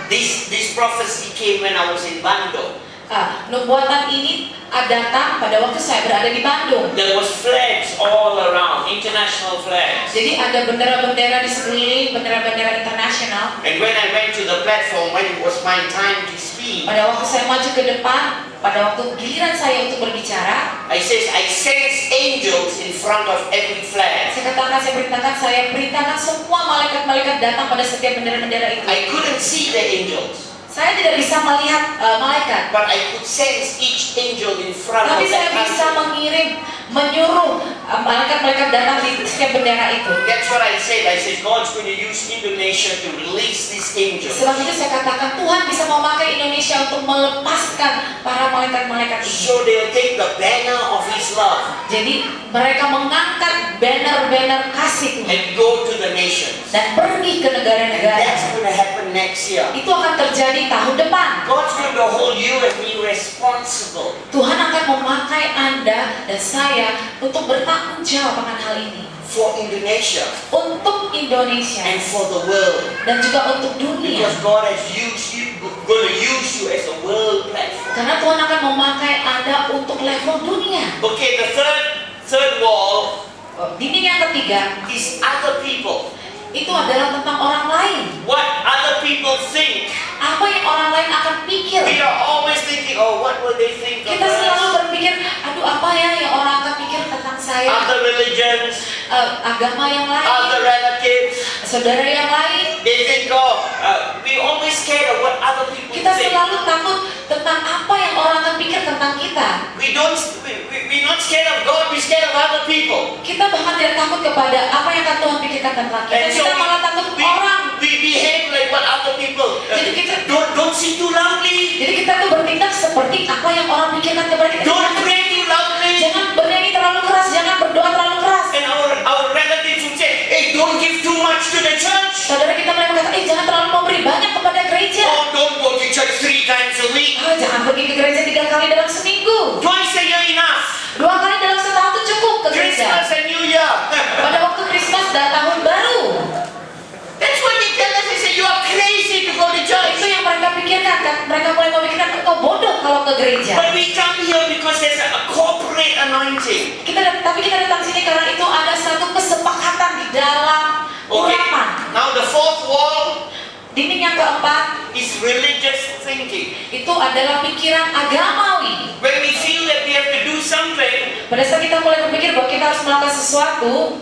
This prophecy came when I was in Bandung. Nubuatan ini datang pada waktu saya berada di Bandung. There was flags all around, international flags. Jadi ada bendera-bendera di sekeliling, bendera-bendera internasional. And when I went to the platform, when it was my time to speak, Pada waktu saya maju ke depan, pada waktu giliran saya untuk berbicara, I sense angels in front of every flag. saya perintahkan semua malaikat-malaikat datang pada setiap bendera-bendera itu. I couldn't see the angels, Saya tidak bisa melihat malaikat, but I could sense each angel in front of tapi saya that bisa country. menyuruh malaikat-malaikat datang di setiap bendera itu. That's what I said. I said God's going to use Indonesia to release these angels. Sebab itu saya katakan Tuhan bisa memakai Indonesia untuk melepaskan para malaikat-malaikat ini. So they'll take the banner of His love Jadi mereka mengangkat banner-banner kasih Tuhan and go to the nations. dan pergi ke negara-negara. That's going to happen next year. Itu akan terjadi tahun depan. God's going to hold you and me responsible Tuhan akan memakai Anda dan saya untuk bertanggung jawab akan hal ini. for Indonesia Untuk Indonesia and for the world. dan juga untuk dunia. Because God has used you, going to use you as a world platform. Karena Tuhan akan memakai Anda untuk level dunia. Okay, the third wall Dinding yang ketiga is other people. itu adalah tentang orang lain. What other people think. Apa yang orang lain akan pikir. We are always thinking, oh, what will they think of Kita selalu us? berpikir, aduh apa ya yang orang akan pikir tentang saya. Other religions, Agama yang lain, other relatives, saudara yang lain. they think, oh, we always scared of what other people Kita think. selalu takut tentang apa yang orang akan pikir tentang kita. We're not scared of God, we're scared of other people. Kita bahkan tidak takut kepada apa yang akan Tuhan pikirkan tentang kita. And so Kita malah takut orang. we behave like what other people. Jadi kita Don't sing too loudly. Jadi kita tuh bertindak seperti apa yang orang pikirkan kepada kita. Don't pray too loudly. Jangan bernyanyi terlalu keras, jangan berdoa terlalu keras. And our relatives would say, hey, don't give too much to the church. Saudara kita mereka berkata, jangan terlalu memberi banyak kepada gereja. Oh, don't go to church 3 times a week. Jangan pergi ke gereja 3 kali dalam seminggu. Twice a year enough. 2 kali dalam setahun itu cukup ke gereja. Christmas and New Year. Pada waktu Krismas dan tahun baru. That's what they tell us. They say you are crazy to go to church. Itu yang mereka pikirkan kan. Mereka mulai memikirkan engkau bodoh kalau ke gereja. But we come here because there's a corporate anointing. Tapi kita datang sini karena itu ada satu kesepakatan di dalam urapan. Now the fourth wall Dinding yang keempat is religious thinking. itu adalah pikiran agamawi. When we feel that we have to do something, Pada saat kita mulai berpikir bahwa kita harus melakukan sesuatu,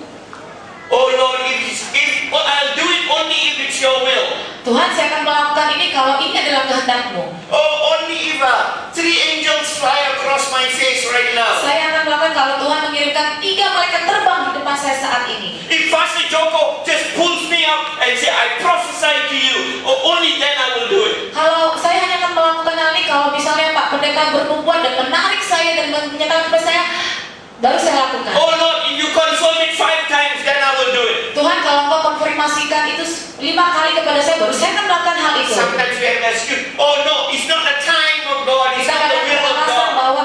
oh Lord, I'll do it only if it's your will. Tuhan, saya akan melakukan ini kalau ini adalah kehendak-Mu. Oh, only if 3 angels fly across my face right now. Saya akan melakukan kalau Tuhan mengirimkan 3 malaikat terbang di depan saya saat ini. If Pastor Joko just pulls me up and say, I prophesy to you, only then I will do it. Kalau saya hanya akan melakukan hal ini kalau misalnya Pak Pendeta bernubuat dan menarik saya dan menyatakan kepada saya, baru saya lakukan. Oh Lord, if you confirm it 5 times, then I will do it. Tuhan, kalau Engkau konfirmasikan itu 5 kali kepada saya, baru saya akan melakukan hal itu. Sometimes we have an excuse. Oh no, it's not the time of God, it's Kita not the kadang will of alasan God. bahwa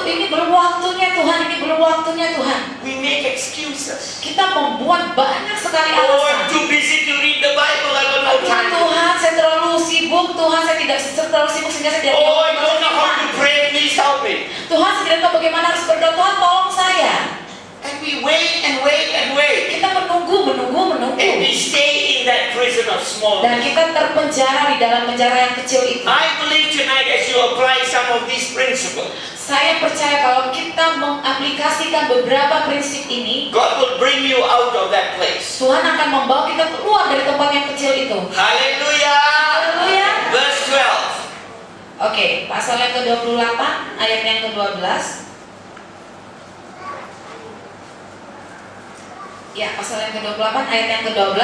ini belum waktunya Tuhan, ini belum waktunya Tuhan. We make excuses. Kita membuat banyak sekali Oh, I'm alasan. too busy to read the Bible, I don't have Aduh time. Tuhan, saya terlalu sibuk. Tuhan, saya tidak terlalu sibuk sehingga saya tidak Oh, I bisa don't know how membaca to firman. pray, please help me. Tuhan, saya tidak tahu bagaimana harus berdoa. Tuhan, tolong saya. And we wait and wait and wait. Kita menunggu. And we stay in that prison of small. Dan kita terpenjara di dalam penjara yang kecil itu. I believe tonight as you apply some of these principles, Saya percaya kalau kita mengaplikasikan beberapa prinsip ini, God will bring you out of that place. Tuhan akan membawa kita keluar dari tempat yang kecil itu. Hallelujah. Haleluya. Verse 12. Oke, pasal yang ke-28, ayat yang ke-12. Ya, pasal yang ke-28, ayat yang ke-12.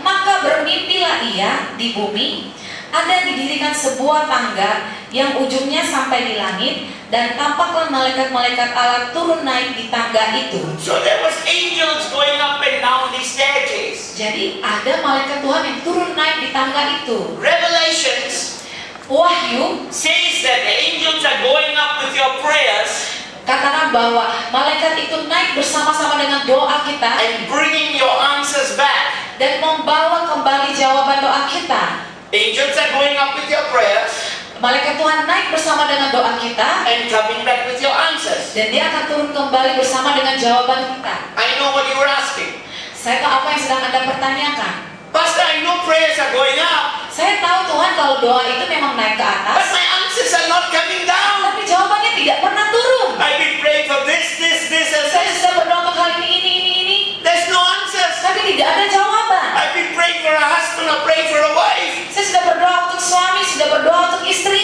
Maka bermimpilah ia di bumi, ada didirikan sebuah tangga yang ujungnya sampai di langit, dan tampaklah malaikat-malaikat Allah turun naik di tangga itu. So there was angels going up and down the staircase. Jadi ada malaikat Tuhan yang turun naik di tangga itu. Revelations Wahyu says that the angels are going up with your prayers katakan bahwa malaikat itu naik bersama-sama dengan doa kita and bringing your answers back. dan membawa kembali jawaban doa kita. Angels are going up with your prayers Malaikat Tuhan naik bersama dengan doa kita, and coming back with your answers. dan dia akan turun kembali bersama dengan jawaban kita. I know what you were asking. Saya tahu apa yang sedang Anda pertanyakan. Pastor, I know prayers are going up, Saya tahu Tuhan kalau doa itu memang naik ke but atas, my answers are not coming down. tapi jawabannya tidak pernah turun. I've been praying for this, and Saya this. sudah berdoa untuk hal ini. There's no answers. Tapi tidak ada jawaban. I've been praying for a husband or praying for a wife, Saya sudah berdoa untuk suami, sudah berdoa untuk istri.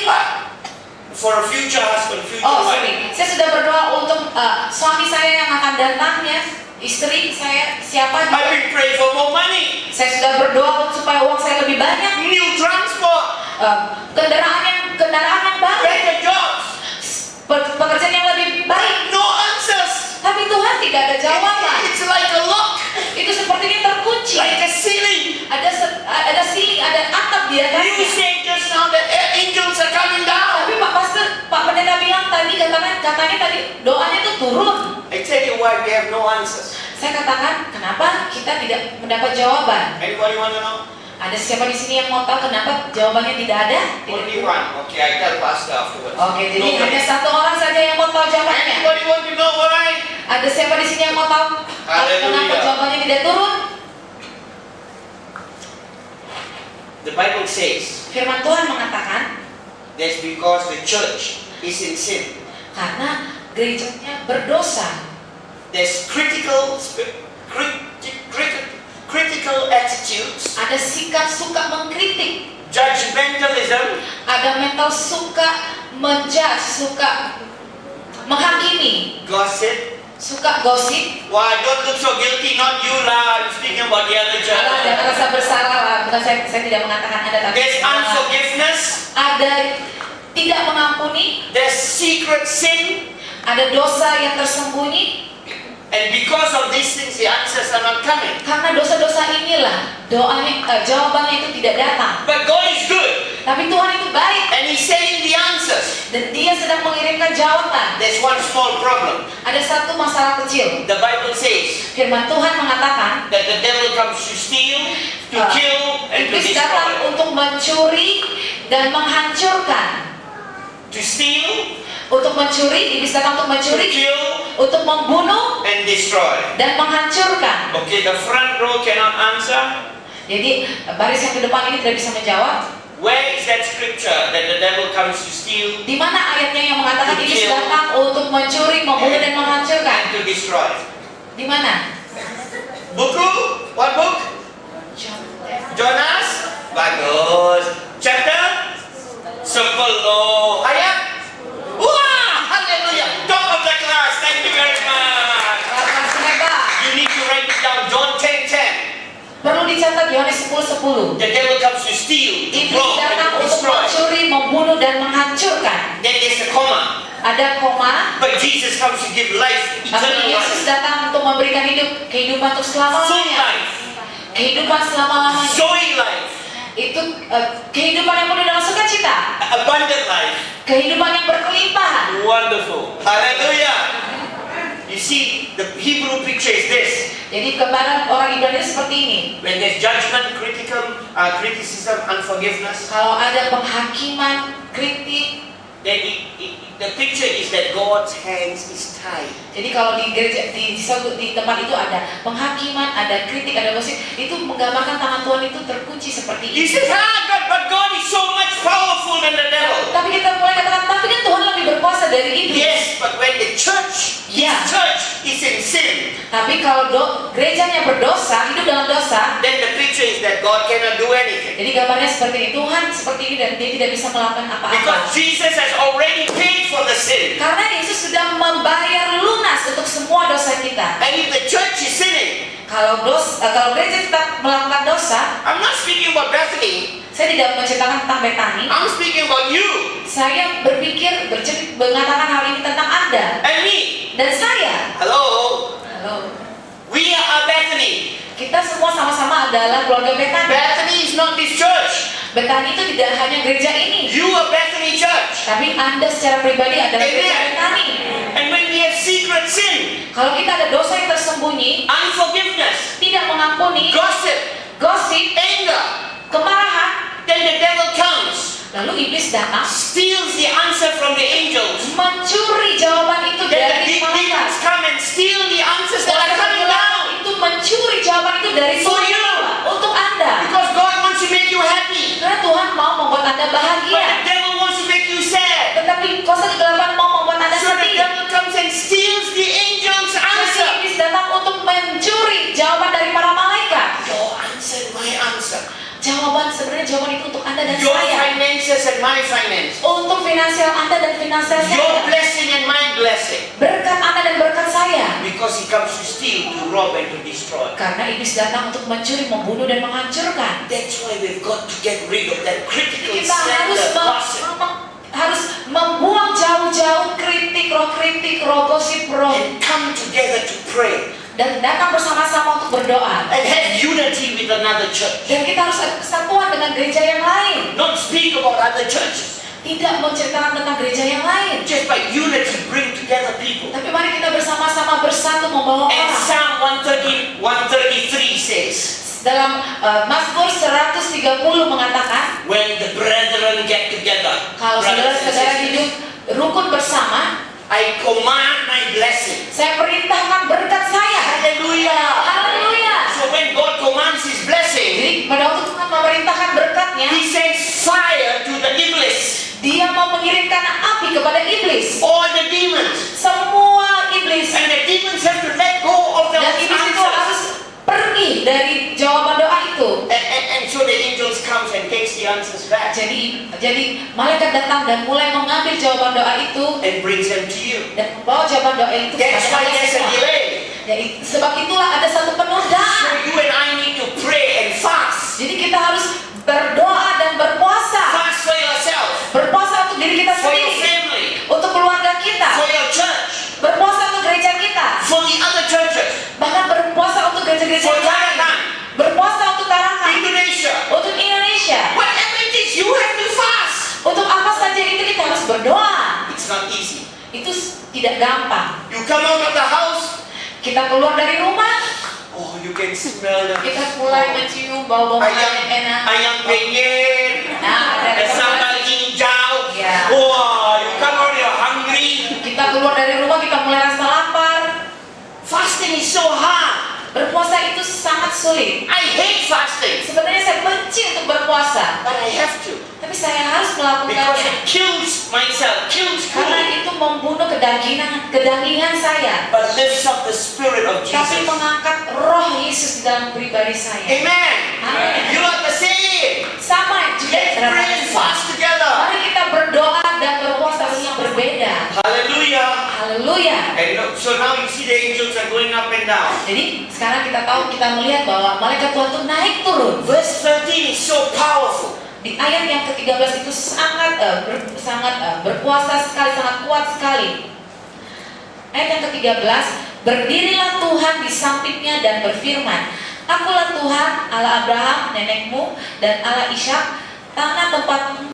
for a future husband, future Oh, wife. sorry. Saya sudah berdoa untuk suami saya yang akan datang, ya. Istri saya siapa? I've been praying for more money, Saya sudah berdoa supaya uang saya lebih banyak. new transport, Kendaraan yang baru. better jobs. Pekerjaan yang lebih baik. No answers. Tapi Tuhan tidak ada jawaban. It's like a lock, Itu sepertinya terkunci. like a ceiling. Ada siling, ada atap di You atasnya. say just now that angels are coming down. Tapi Pak Pendeta bilang tadi, katanya tadi doanya itu turun. I tell you why we have no answers. Saya katakan, kenapa kita tidak mendapat jawaban? Anybody want to know? Ada siapa di sini yang mau tahu kenapa jawabannya tidak ada? Only one. Okay, I tell Pastor afterwards. Oke, jadi Nobody. hanya satu orang saja yang mau tahu jawabannya. Anybody want to know why? Ada siapa di sini yang mau tahu kenapa Haleluya. jawabannya tidak turun? The Bible says Firman Tuhan mengatakan, that's because the church is in sin. karena gerejanya berdosa. There's critical attitudes, Ada sikap suka mengkritik, judgmentalism, ada mental suka menjudge, suka menghakimi, gossip. suka gosip. Why, don't look so guilty, not you lah. I'm speaking about the other church. Jangan rasa bersalah lah. Bukan saya tidak mengatakan Anda, tapi There's unforgiveness, ada tidak mengampuni, there's secret sin, ada dosa yang tersembunyi. and because of these things, the answers are not coming. Karena dosa-dosa inilah jawabannya itu tidak datang. But God is good, Tapi Tuhan itu baik, and He's sending the answers. dan Dia sedang mengirimkan jawaban. There's one small problem. Ada satu masalah kecil. The Bible says Firman Tuhan mengatakan, that the devil comes to steal, to kill, and to iblis datang destroy. untuk mencuri dan menghancurkan. To steal, Untuk mencuri, iblis datang untuk to mencuri, kill, untuk membunuh and destroy. dan menghancurkan. Okay, the front row cannot answer. Jadi baris yang ke depan ini tidak bisa menjawab. Where is that scripture that the devil comes to steal Di mana ayatnya yang mengatakan To iblis kill. datang untuk mencuri, membunuh dan menghancurkan? and to destroy? Di mana? Buku? What book? Jonas? Bagus. Chapter? 10. Ayat? Wah, hallelujah. Top of the class. Thank you very much. Masih hebat. You need to write it down. John 10:10. Perlu dicatat Yohanes 10:10. The devil comes to steal, to Iblis rob, datang and to untuk destroy. mencuri, membunuh dan menghancurkan. Then there's a comma. Ada koma. But Jesus comes to give life, eternal Tapi Yesus life, datang untuk memberikan kehidupan untuk full selama-lamanya. life, Kehidupan selama-lamanya. Zoe life, Itu kehidupan yang penuh dengan sukacita. abundant life. Kehidupan yang berkelimpahan. Wonderful. Hallelujah. You see, the Hebrew picture is this. Jadi gambaran orang Ibrani itu seperti ini. When there's judgment, criticism, unforgiveness, Kalau ada penghakiman, kritik. then the picture is that God's hands is tied. Jadi kalau di gereja di tempat itu ada penghakiman, ada kritik, ada gosip, itu menggambarkan tangan Tuhan itu terkunci seperti You ini. say, but God is so much powerful than the devil. Tapi kita mulai katakan, tapi kan Tuhan lebih berkuasa dari iblis. Yes, but when the church, Yeah. His church is in sin, Tapi kalau gerejanya berdosa, hidup dalam dosa, then the picture is that God cannot do anything. jadi gambarnya seperti ini. Tuhan seperti ini dan Dia tidak bisa melakukan apa-apa. Because Jesus has already paid for the sin. Karena Yesus sudah membayar lunas untuk semua dosa kita. And if the church is sinning, Kalau gereja tetap melakukan dosa, I'm not speaking about Bethany, saya tidak menceritakan tentang Betani. I'm speaking about you Saya mengatakan hal ini tentang Anda and me. dan saya. Hello? Halo. We are Bethany. Kita semua sama-sama adalah keluarga Betani. Bethany is not this church. Betani itu tidak hanya gereja ini, You are Bethany Church. tapi Anda secara pribadi adalah gereja Amen. Betani. And when we have secret sin, Kalau kita ada dosa yang tersembunyi, unforgiveness, tidak mengampuni, gossip, gosip, anger, kemarahan, then the devil comes, Lalu iblis datang steals the answer from the angels. mencuri jawaban itu Then the dari big demons malaikat. come and steal the answers that Dan are coming down. itu mencuri jawaban itu dari For surga you. untuk Anda. Because God wants to make you happy. Karena Tuhan mau membuat Anda But bahagia. the devil wants to make you sad. Tetapi kuasa kegelapan mau membuat Anda So the sedih. devil comes and steals the angels' Jadi answer. iblis datang untuk mencuri jawaban dari para malaikat. Your answer, my answer. Sebenarnya jawaban itu untuk Anda dan Your saya. finances and my finance. Untuk finansial Anda dan finansial Your saya. blessing and my blessing. Berkat Anda dan berkat saya. Because he comes to steal, to rob, and to destroy. Karena iblis datang untuk mencuri, membunuh dan menghancurkan. That's why we've got to get rid of that critical Kita slander, gossip, harus membuang jauh-jauh kritik, roh gosip, roh, and come together to pray dan datang bersama-sama untuk berdoa. and have unity with another church. Dan kita harus ada kesatuan dengan gereja yang lain. Not speak about other churches. Tidak menceritakan tentang gereja yang lain. Just by unity, bring together people. Tapi mari kita bersama-sama bersatu membawa And orang. Psalm 133 says, Dalam Mazmur 130 mengatakan, when the brethren get together, kalau brothers and saudara-saudara sisters, hidup rukun bersama, I command my blessing. saya perintahkan berkat saya. Hallelujah. Haleluya. So when God commands his blessing, Jadi pada waktu Tuhan memerintahkan berkatnya, he sends fire to the iblis, Dia mau mengirimkan api kepada iblis. all the demons. Semua iblis. And the demons have to let go of the Dan iblis itu answers. harus pergi dari jawaban doa itu. And so the angels comes and takes the answers back Jadi malaikat datang dan mulai mengambil jawaban doa itu and brings them to you. dan membawa jawaban doa itu That's why kepada there's a semua. delay. Jadi sebab itulah ada satu So penundaan. you and I need to pray and fast. Jadi kita harus berdoa dan berpuasa. Fast for yourself, Berpuasa untuk diri kita for your sendiri, family, untuk keluarga kita, for your church, berpuasa untuk gereja kita, for the other churches, bahkan berpuasa untuk gereja-gereja for yang lain, Tarakan, berpuasa untuk Tarakan, Indonesia. untuk Indonesia, Whatever it is, you have to fast. untuk apa saja itu kita harus berdoa. It's not easy. Itu tidak gampang. You come out of the house, Kita keluar dari rumah, oh, you can smell the kita mulai mencium bau-bau makanan yang enak. ayam penyet, Nah, ada sambal hijau. Ya. Wow, you come out, you're hungry. Kita keluar dari rumah, kita mulai rasa lapar. Fasting is so hard. Berpuasa itu sangat sulit. I hate fasting, Sebenarnya saya benci untuk berpuasa, but I have to tapi saya harus because melakukannya. it kills myself, kills Karena me, itu membunuh kedagingan saya, but lifts up the spirit of tapi Jesus. mengangkat roh Yesus di dalam pribadi saya. Amen. Amen. You are the same. Sama juga Let's pray and fast together. Mari kita berdoa dan berpuasa yang berbeda. Hallelujah. Haleluya. And look, so now you see the angels are going up and down. Jadi sekarang kita melihat bahwa malaikat Tuhan itu naik turun. Verse 13 is so powerful. Di ayat yang ke-13 itu sangat berkuasa sekali, sangat kuat sekali. Ayat yang ke-13, berdirilah Tuhan di sampingnya dan berfirman, Akulah Tuhan, Allah Abraham, nenekmu, dan Allah Ishak, tanah tempat